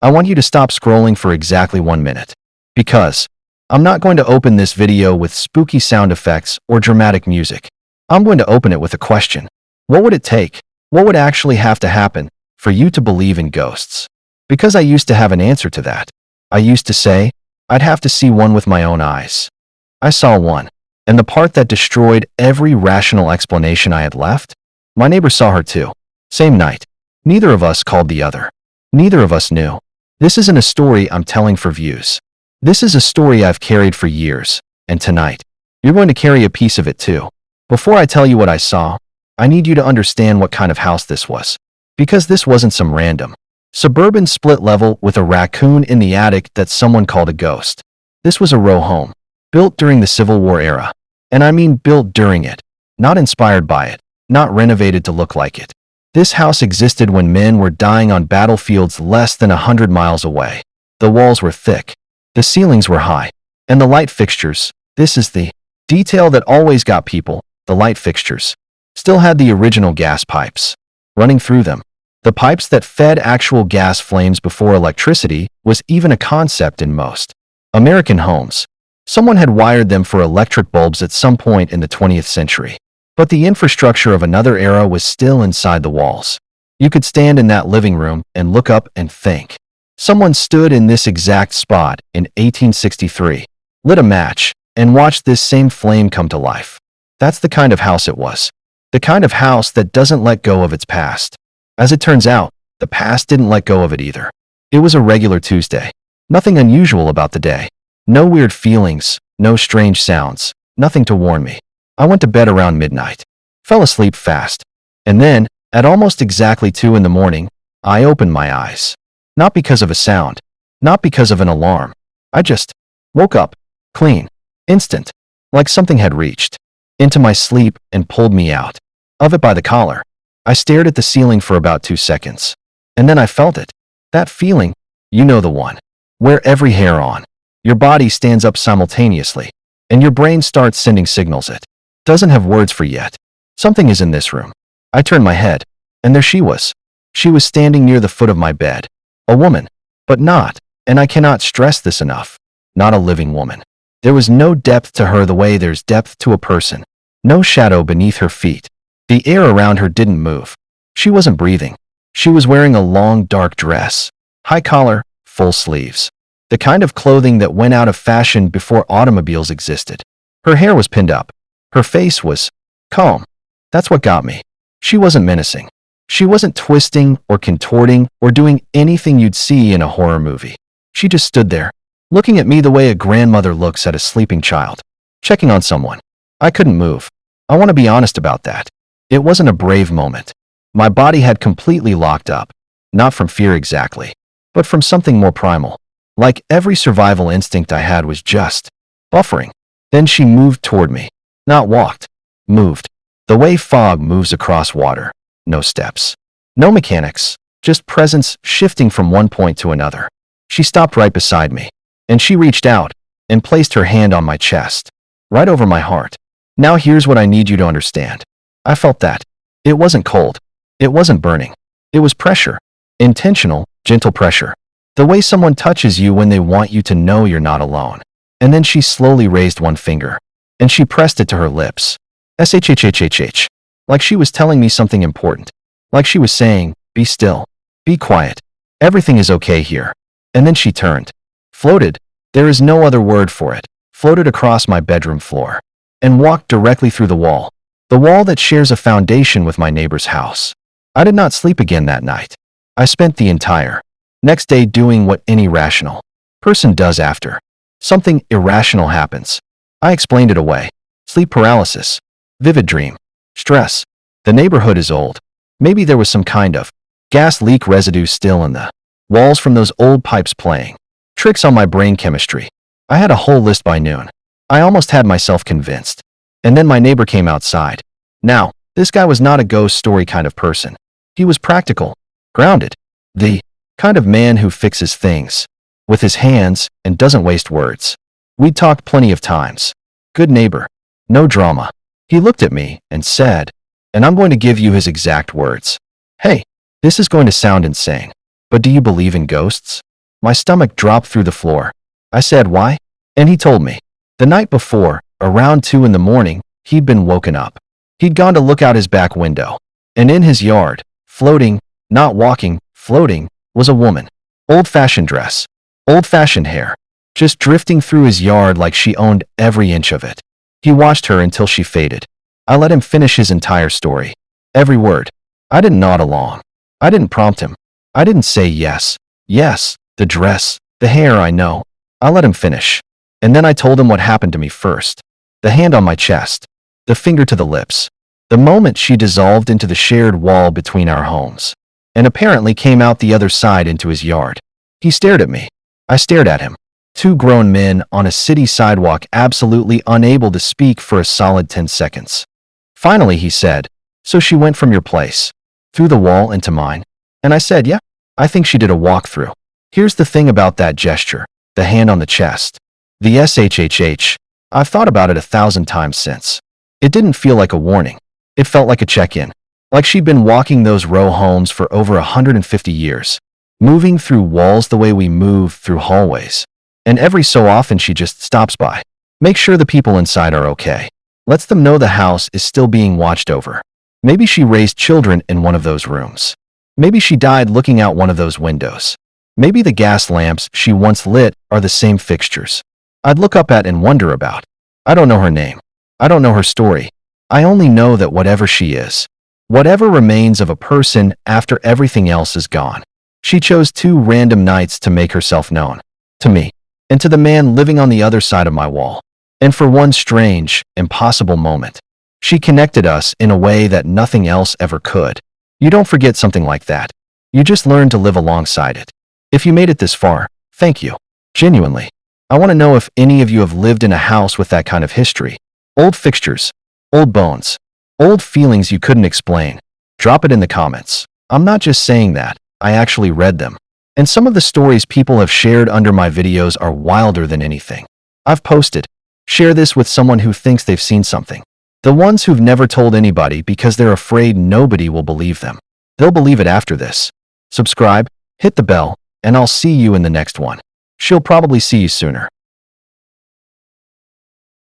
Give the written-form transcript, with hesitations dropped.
I want you to stop scrolling for exactly 1 minute. Because I'm not going to open this video with spooky sound effects or dramatic music. I'm going to open it with a question. What would it take? What would actually have to happen for you to believe in ghosts? Because I used to have an answer to that. I used to say, I'd have to see one with my own eyes. I saw one, and the part that destroyed every rational explanation I had left? My neighbor saw her too. Same night. Neither of us called the other. Neither of us knew. This isn't a story I'm telling for views. This is a story I've carried for years, and tonight, you're going to carry a piece of it too. Before I tell you what I saw, I need you to understand what kind of house this was. Because this wasn't some random suburban split level with a raccoon in the attic that someone called a ghost. This was a row home, built during the Civil War era. And I mean built during it, not inspired by it, not renovated to look like it. This house existed when men were dying on battlefields less than 100 miles away. The walls were thick, the ceilings were high, and the light fixtures, this is the detail that always got people, the light fixtures, still had the original gas pipes running through them. The pipes that fed actual gas flames before electricity was even a concept in most American homes. Someone had wired them for electric bulbs at some point in the 20th century. But the infrastructure of another era was still inside the walls. You could stand in that living room and look up and think. Someone stood in this exact spot in 1863, lit a match, and watched this same flame come to life. That's the kind of house it was. The kind of house that doesn't let go of its past. As it turns out, the past didn't let go of it either. It was a regular Tuesday. Nothing unusual about the day. No weird feelings, no strange sounds, nothing to warn me. I went to bed around midnight. Fell asleep fast. And then, at almost exactly 2 in the morning, I opened my eyes. Not because of a sound. Not because of an alarm. I just woke up, clean, instant, like something had reached into my sleep and pulled me out of it by the collar. I stared at the ceiling for about 2 seconds. And then I felt it. That feeling, you know the one, where every hair on your body stands up simultaneously, and your brain starts sending signals it doesn't have words for yet. Something is in this room. I turned my head, and there she was. She was standing near the foot of my bed. A woman, but not, and I cannot stress this enough, not a living woman. There was no depth to her the way there's depth to a person. No shadow beneath her feet. The air around her didn't move. She wasn't breathing. She was wearing a long dark dress, high collar, full sleeves. The kind of clothing that went out of fashion before automobiles existed. Her hair was pinned up. Her face was calm. That's what got me. She wasn't menacing. She wasn't twisting or contorting or doing anything you'd see in a horror movie. She just stood there, looking at me the way a grandmother looks at a sleeping child, checking on someone. I couldn't move. I want to be honest about that. It wasn't a brave moment. My body had completely locked up, not from fear exactly, but from something more primal. Like every survival instinct I had was just buffering. Then she moved toward me. Not walked. Moved. The way fog moves across water. No steps. No mechanics. Just presence shifting from one point to another. She stopped right beside me. And she reached out and placed her hand on my chest. Right over my heart. Now here's what I need you to understand. I felt that. It wasn't cold. It wasn't burning. It was pressure. Intentional, gentle pressure. The way someone touches you when they want you to know you're not alone. And then she slowly raised one finger. And she pressed it to her lips. SHHHHH. Like she was telling me something important. Like she was saying, be still. Be quiet. Everything is okay here. And then she turned. Floated. There is no other word for it. Floated across my bedroom floor. And walked directly through the wall. The wall that shares a foundation with my neighbor's house. I did not sleep again that night. I spent the entire next day doing what any rational person does after something irrational happens. I explained it away. Sleep paralysis. Vivid dream. Stress. The neighborhood is old. Maybe there was some kind of gas leak residue still in the walls from those old pipes playing tricks on my brain chemistry. I had a whole list by noon. I almost had myself convinced. And then my neighbor came outside. Now, this guy was not a ghost story kind of person. He was practical, grounded, the kind of man who fixes things with his hands and doesn't waste words. We'd talked plenty of times. Good neighbor. No drama. He looked at me and said, and I'm going to give you his exact words. Hey, this is going to sound insane, but do you believe in ghosts? My stomach dropped through the floor. I said, "Why?" And he told me. The night before, around 2 in the morning, he'd been woken up. He'd gone to look out his back window. And in his yard, floating, not walking, floating, was a woman. Old-fashioned dress. Old-fashioned hair. Just drifting through his yard like she owned every inch of it. He watched her until she faded. I let him finish his entire story. Every word. I didn't nod along. I didn't prompt him. I didn't say yes. Yes, the dress, the hair, I know. I let him finish. And then I told him what happened to me first. The hand on my chest. The finger to the lips. The moment she dissolved into the shared wall between our homes. And apparently came out the other side into his yard. He stared at me. I stared at him. Two grown men on a city sidewalk, absolutely unable to speak for a solid 10 seconds. Finally, he said, "So she went from your place, through the wall into mine?" And I said, "Yeah, I think she did a walkthrough." Here's the thing about that gesture, the hand on the chest. The SHHH. I've thought about it 1,000 times since. It didn't feel like a warning. It felt like a check-in. Like she'd been walking those row homes for over 150 years. Moving through walls the way we move through hallways. And every so often she just stops by. Makes sure the people inside are okay. Lets them know the house is still being watched over. Maybe she raised children in one of those rooms. Maybe she died looking out one of those windows. Maybe the gas lamps she once lit are the same fixtures. I'd look up at and wonder about. I don't know her name. I don't know her story. I only know that whatever she is, whatever remains of a person after everything else is gone, she chose 2 random nights to make herself known. To me. And to the man living on the other side of my wall. And for one strange, impossible moment, she connected us in a way that nothing else ever could. You don't forget something like that. You just learn to live alongside it. If you made it this far, thank you. Genuinely. I want to know if any of you have lived in a house with that kind of history. Old fixtures. Old bones. Old feelings you couldn't explain. Drop it in the comments. I'm not just saying that. I actually read them. And some of the stories people have shared under my videos are wilder than anything I've posted. Share this with someone who thinks they've seen something. The ones who've never told anybody because they're afraid nobody will believe them. They'll believe it after this. Subscribe, hit the bell, and I'll see you in the next one. She'll probably see you sooner.